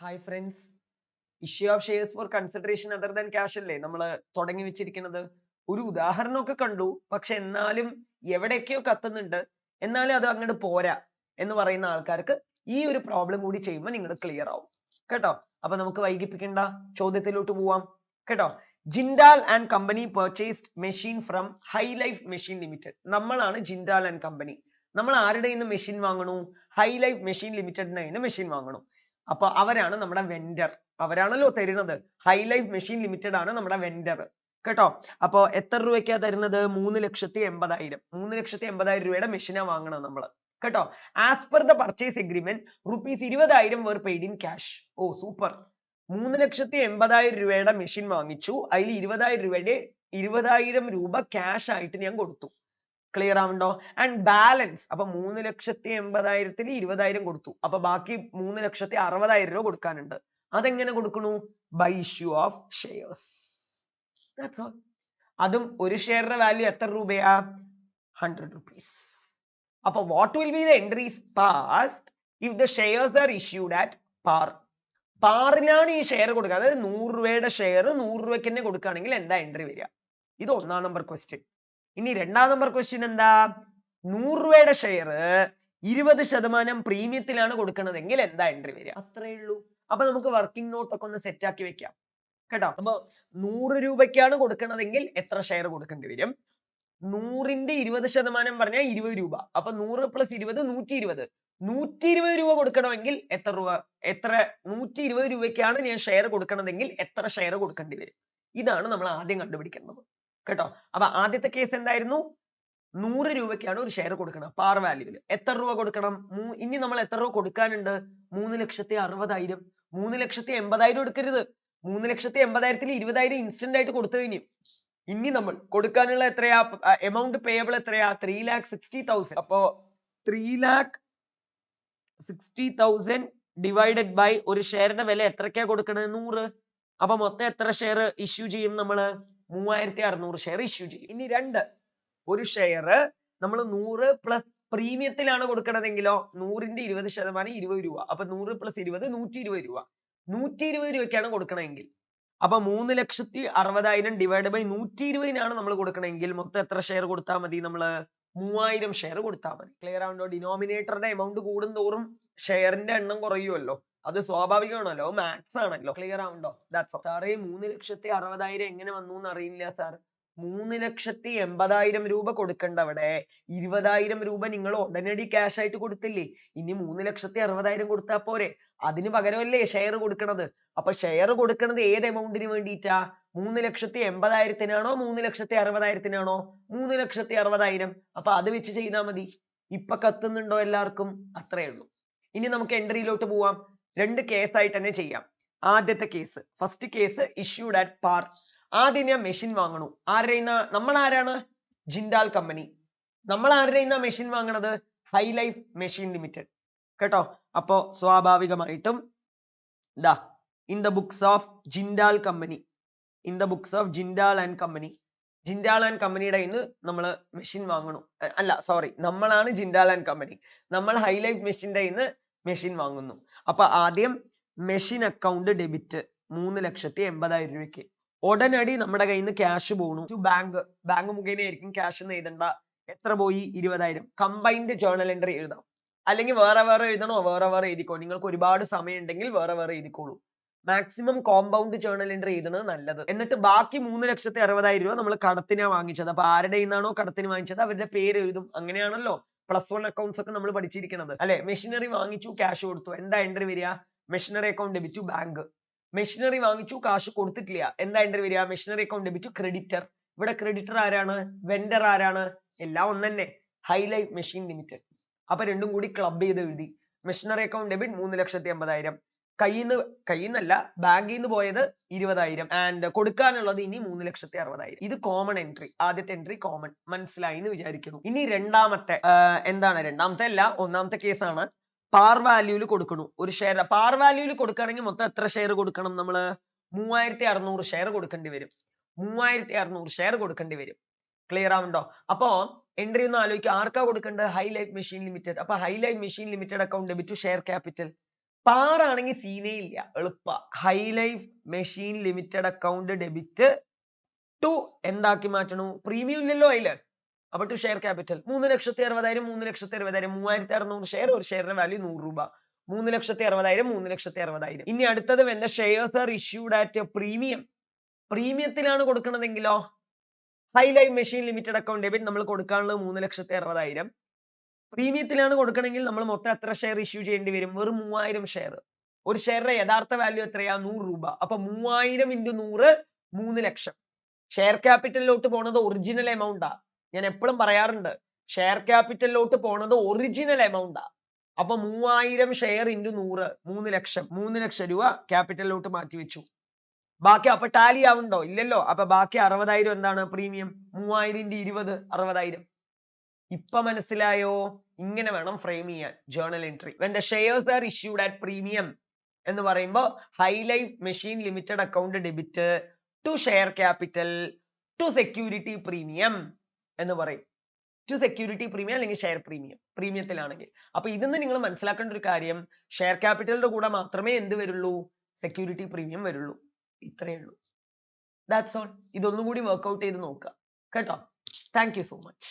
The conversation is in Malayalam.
Hi friends, issue of shares for consideration other than cash അല്ലേ നമ്മൾ തുടങ്ങി വെച്ചിരിക്കുന്നത്. ഒരു ഉദാഹരണമൊക്കെ കണ്ടു, പക്ഷെ എന്നാലും എവിടെയൊക്കെയോ കത്തുന്നുണ്ട്, എന്നാലും അത് അങ്ങോട്ട് പോരാ എന്ന് പറയുന്ന ആൾക്കാർക്ക് ഈ ഒരു പ്രോബ്ലം കൂടി ചെയ്യുമ്പോൾ നിങ്ങൾ ക്ലിയർ ആവും കേട്ടോ. അപ്പൊ നമുക്ക് വൈകിപ്പിക്കേണ്ട, ചോദ്യത്തിലോട്ട് പോവാം കേട്ടോ. Jindal and company purchased machine from high life machine limited. നമ്മളാണ് ജിൻഡാൽ ആൻഡ് കമ്പനി. നമ്മൾ ആരുടെ നിന്ന് മെഷീൻ വാങ്ങണു? ഹൈ ലൈഫ് മെഷീൻ ലിമിറ്റഡിന്റെ നിന്ന് മെഷീൻ വാങ്ങണു. അപ്പൊ അവരാണ് നമ്മുടെ വെൻഡർ, അവരാണല്ലോ തരുന്നത്. ഹൈ ലൈഫ് മെഷീൻ ലിമിറ്റഡ് ആണ് നമ്മുടെ വെൻഡർ കേട്ടോ. അപ്പൊ എത്ര രൂപയ്ക്കാ തരുന്നത്? 3,80,000. 3,80,000 രൂപയുടെ മെഷീനാ വാങ്ങണം നമ്മൾ കേട്ടോ. As per the purchase agreement ₹20,000 were paid in cash. Oh super. 3,80,000 രൂപയുടെ മെഷീൻ വാങ്ങിച്ചു, അതിൽ 20,000 രൂപ ക്യാഷ് ആയിട്ട് ഞാൻ കൊടുത്തു. ക്ലിയർ ആവുണ്ടോ? ആൻഡ് ബാലൻസ്, അപ്പൊ 3,80,000 20,000 കൊടുത്തു, അപ്പൊ ബാക്കി 3,60,000 രൂപ കൊടുക്കാനുണ്ട്. അതെങ്ങനെ കൊടുക്കണു? By issue of shares. That's all. അതും ഒരു ഷെയറിന്റെ വാല്യൂ എത്ര രൂപയാ? 100 rupees. അപ്പൊ what will be the entries passed if the shares are issued at par? പാറിലാണ് ഈ ഷെയർ കൊടുക്കുക. അതായത് 100 രൂപയുടെ ഷെയർ 100 രൂപയ്ക്ക് തന്നെ കൊടുക്കുകയാണെങ്കിൽ എന്താ എൻട്രി വരിക? ഇത് 1ാം നമ്പർ ക്വസ്റ്റ്യൻ. ഇനി 2ാം നമ്പർ ക്വസ്റ്റ്യൻ എന്താ? 100 രൂപയുടെ ഷെയർ 20% പ്രീമിയത്തിലാണ് കൊടുക്കുന്നതെങ്കിൽ എന്താ എൻട്രി വരിക? അത്രേ ഉള്ളൂ. അപ്പൊ നമുക്ക് വർക്കിംഗ് നോട്ട് ഒക്കെ ഒന്ന് സെറ്റ് ആക്കി വെക്കാം കേട്ടോ. അപ്പൊ 100 രൂപയ്ക്കാണ് കൊടുക്കുന്നതെങ്കിൽ എത്ര ഷെയർ കൊടുക്കേണ്ടി വരും? 100ന്റെ 20% പറഞ്ഞാൽ 20 രൂപ. അപ്പൊ 100 + 20 120. 120 രൂപ കൊടുക്കണമെങ്കിൽ എത്ര രൂപ? 120 രൂപയ്ക്കാണ് ഞാൻ ഷെയർ കൊടുക്കണമെങ്കിൽ എത്ര ഷെയർ കൊടുക്കേണ്ടി വരും? ഇതാണ് നമ്മൾ ആദ്യം കണ്ടുപിടിക്കേണ്ടത് കേട്ടോ. അപ്പൊ ആദ്യത്തെ കേസ് എന്തായിരുന്നു? 100 രൂപയ്ക്കാണ് ഒരു ഷെയർ കൊടുക്കണം പാർ വാല്യൂല്. എത്ര രൂപ കൊടുക്കണം? ഇനി നമ്മൾ എത്ര രൂപ കൊടുക്കാനുണ്ട്? 3,60,000. 3,80,000 എടുക്കരുത്. 3,80,000-ൽ 20,000 ഇൻസ്റ്റന്റ് ആയിട്ട് കൊടുത്തു കഴിഞ്ഞു. ഇനി നമ്മൾ കൊടുക്കാനുള്ള എത്രയാ? എമൗണ്ട് പേയബിൾ എത്രയാ? 3,60,000. അപ്പോ 3,60,000 ഡിവൈഡഡ് ബൈ ഒരു ഷെയറിന്റെ വില എത്രയ്ക്കാ കൊടുക്കണത്? 100. അപ്പൊ മൊത്തം എത്ര ഷെയർ ഇഷ്യൂ ചെയ്യും? നമ്മള് 3,600 ഷെയർ ഇഷ്യൂ ചെയ്യും. ഇനി 2, ഒരു ഷെയർ നമ്മൾ 100 പ്ലസ് പ്രീമിയത്തിലാണ് കൊടുക്കണതെങ്കിലോ 100ന്റെ 20% 20 രൂപ. അപ്പൊ 100 + 20 120 രൂപ. 120 രൂപയ്ക്കാണ് കൊടുക്കണമെങ്കിൽ അപ്പൊ 3,60,000 ഡിവൈഡ് ബൈ 120-നാണ് നമ്മൾ കൊടുക്കണമെങ്കിൽ മൊത്തം എത്ര ഷെയർ കൊടുത്താൽ മതി? നമ്മള് 3,000 ഷെയർ കൊടുത്താൽ മതി. ക്ലിയർ ആവുണ്ടോ? ഡിനോമിനേറ്ററുടെ എമൗണ്ട് കൂടുന്തോറും ഷെയറിന്റെ എണ്ണം കുറയുമല്ലോ, അത് സ്വാഭാവികമാണല്ലോ, മാത്സ് ആണല്ലോ. ക്ലിയർ ആവുണ്ടോ? That's all. സാറേ 3,60,000 എങ്ങനെ വന്നു എന്ന് അറിയില്ല സാർ. 3,80,000 രൂപ കൊടുക്കണ്ടവിടെ 20,000 രൂപ നിങ്ങൾ ഉടനടി ക്യാഷ് ആയിട്ട് കൊടുത്തില്ലേ? ഇനി 3,60,000 കൊടുത്താ പോരെ? അതിന് പകരമല്ലേ ഷെയർ കൊടുക്കണത്. അപ്പൊ ഷെയർ കൊടുക്കണത് ഏത് എമൗണ്ടിന് വേണ്ടിയിട്ടാ? 3,80,000-നാണോ 3,60,000-നാണോ? 3,60,000. അപ്പൊ അത് വെച്ച് ചെയ്താൽ മതി. ഇപ്പൊ കത്തുന്നുണ്ടോ എല്ലാവർക്കും? അത്രേ ഉള്ളൂ. ഇനി നമുക്ക് എൻട്രിയിലോട്ട് പോവാം. 2 കേസ് ആയിട്ട് തന്നെ ചെയ്യാം. ആദ്യത്തെ case, first case issued at par. ആദ്യം ഞാൻ മെഷീൻ വാങ്ങണു. ആരുടെ? നമ്മൾ ആരാണ്? ജിൻഡാൽ കമ്പനി. നമ്മൾ ആരുടെ മെഷീൻ വാങ്ങണത്? ഹൈ ലൈഫ് മെഷീൻ ലിമിറ്റഡ് കേട്ടോ. അപ്പോ സ്വാഭാവികമായിട്ടും ദാ in the books of Jindal company, in the books of Jindal and company, Jindal and കമ്പനിയുടെ ഇന്ന് നമ്മൾ മെഷീൻ വാങ്ങണു. അല്ല സോറി, നമ്മളാണ് ജിൻഡാൽ ആൻഡ് കമ്പനി. നമ്മൾ ഹൈ ലൈഫ് മെഷീന്റെ ഇന്ന് മെഷീൻ വാങ്ങുന്നു. അപ്പൊ ആദ്യം മെഷീൻ അക്കൗണ്ട് ഡെബിറ്റ് 3,80,000 രൂപയ്ക്ക്. ഉടനടി നമ്മുടെ കയ്യിൽ നിന്ന് ക്യാഷ് പോണു ബാങ്ക് മുഖേനയായിരിക്കും ക്യാഷ് എഴുതണ്ട. എത്ര പോയി? 20,000. കമ്പൈൻഡ് ജേർണൽ എൻട്രി എഴുതാം, അല്ലെങ്കിൽ വേറെ വേറെ എഴുതണോ വേറെ എഴുതിക്കോ. നിങ്ങൾക്ക് ഒരുപാട് സമയം ഉണ്ടെങ്കിൽ വേറെ എഴുതിക്കോളൂ. മാക്സിമം കോമ്പൗണ്ട് ജേർണൽ എൻട്രി എഴുതുന്നത് നല്ലത്. എന്നിട്ട് ബാക്കി 3,60,000 രൂപ നമ്മൾ കടത്തിനാ വാങ്ങിച്ചത്. അപ്പൊ ആരുടെ നിന്നാണോ കടത്തിന് വാങ്ങിച്ചത് അവരുടെ പേര് എഴുതും. അങ്ങനെയാണല്ലോ +1 അക്കൗണ്ട്സ് ഒക്കെ നമ്മൾ പഠിച്ചിരിക്കുന്നത് അല്ലെ. മെഷീനറി വാങ്ങിച്ചു, ക്യാഷ് കൊടുത്തു, എന്താ എൻട്രി വരിക? Machinery account debit to bank. Machinery വാങ്ങിച്ചു, കാശ് കൊടുത്തിട്ടില്ല, എന്താ എൻട്രി വരിക? Machinery account debit to creditor. ഇവിടെ ക്രെഡിറ്റർ ആരാണ്? വെൻഡർ ആരാണ്? എല്ലാം ഒന്നെ, ഹൈ ലൈഫ് മെഷീൻ ലിമിറ്റഡ്. അപ്പൊ രണ്ടും കൂടി ക്ലബ് ചെയ്ത് എഴുതി. മെഷീനറി അക്കൗണ്ട് ഡെബിറ്റ് 3,80,000, കയ്യിന്നല്ല ബാങ്കിൽ നിന്ന് പോയത് 20,000 ആൻഡ് കൊടുക്കാനുള്ളത് ഇനി 3,60,000. ഇത് കോമൺ എൻട്രി. ആദ്യത്തെ എൻട്രി കോമൺ, മനസ്സിലായി എന്ന് വിചാരിക്കുന്നു. ഇനി രണ്ടാമത്തെ എന്താണ്? രണ്ടാമത്തെ അല്ല, 1ാമത്തെ കേസാണ്. പാർ വാല്യൂല് കൊടുക്കണു ഒരു ഷെയർ. പാർ വാല്യൂല് കൊടുക്കുകയാണെങ്കിൽ മൊത്തം എത്ര ഷെയർ കൊടുക്കണം? നമ്മള് 3,600 ഷെയർ കൊടുക്കേണ്ടി വരും. 3,600 ഷെയർ കൊടുക്കേണ്ടി വരും. ക്ലിയർ ആവുണ്ടോ? അപ്പോ എൻട്രി ഒന്ന് ആലോചിക്കുക. ആർക്കാ കൊടുക്കേണ്ടത്? High life machine limited. അപ്പൊ high life machine limited account debit to share capital. Par ആണെങ്കിൽ സീനേ ഇല്ല, എളുപ്പ. High life machine limited account debit to എന്താക്കി മാറ്റണു? പ്രീമിയം ഇല്ലല്ലോ അതില്. അപ്പൊ ടു ഷെയർ ക്യാപിറ്റൽ 3,60,60,000 3,60,60,000 3600 ഷെയർ, ഒരു ഷെയറിന്റെ വാല്യൂ 100 രൂപ. 3,60,60,000 3,60,60,000. ഇനി അടുത്തത് when the shares are issued at a premium. പ്രീമിയത്തിലാണ് കൊടുക്കണതെങ്കിലോ high life machine limited account debit നമ്മൾ കൊടുക്കാനുള്ളത് 3,60,60,000. പ്രീമിയത്തിലാണ് കൊടുക്കണമെങ്കിൽ നമ്മൾ മൊത്തം എത്ര ഷെയർ ഇഷ്യൂ ചെയ്യേണ്ടി വരും? വെറും 3000 ഷെയർ. ഒരു ഷെയറിന്റെ യഥാർത്ഥ വാല്യൂ എത്രയാ? 100 രൂപ. അപ്പൊ 3000 × 100 3 ലക്ഷം. ഷെയർ ക്യാപിറ്റലിലോട്ട് പോണത് ഒറിജിനൽ എമൗണ്ടാ. ഞാൻ എപ്പോഴും പറയാറുണ്ട്, ഷെയർ ക്യാപിറ്റലിലോട്ട് പോണത് ഒറിജിനൽ എമൗണ്ടാ. അപ്പൊ 3000 ഷെയർ × 100 3 ലക്ഷം. 3 ലക്ഷം രൂപ ക്യാപിറ്റലിലോട്ട് മാറ്റി വെച്ചു. ബാക്കി അപ്പൊ ടാലി ആവുന്നുണ്ടോ? ഇല്ലല്ലോ. അപ്പൊ ബാക്കി 60,000 എന്താണ്? പ്രീമിയം. 3000 × 20 60,000. ഇപ്പൊ മനസ്സിലായോ? ഇങ്ങനെ വേണം ഫ്രെയിം ചെയ്യാൻ journal entry. when the shares are issued at premium എന്ന് പറയുമ്പോ high life machine limited account debit to share capital to security premium എന്ന് പറയും. ടു സെക്യൂരിറ്റി പ്രീമിയം അല്ലെങ്കിൽ ഷെയർ പ്രീമിയം, പ്രീമിയത്തിലാണെങ്കിൽ. അപ്പൊ ഇതെന്ന് നിങ്ങൾ മനസ്സിലാക്കേണ്ട ഒരു കാര്യം, ഷെയർ ക്യാപിറ്റലിന്റെ കൂടെ മാത്രമേ എന്ത് വരുള്ളൂ? സെക്യൂരിറ്റി പ്രീമിയം വരുള്ളൂ. ഇത്രയേ ഉള്ളൂ. That's all. ഇതൊന്നും കൂടി വർക്ക്ഔട്ട് ചെയ്ത് നോക്കുക കേട്ടോ. Thank you so much.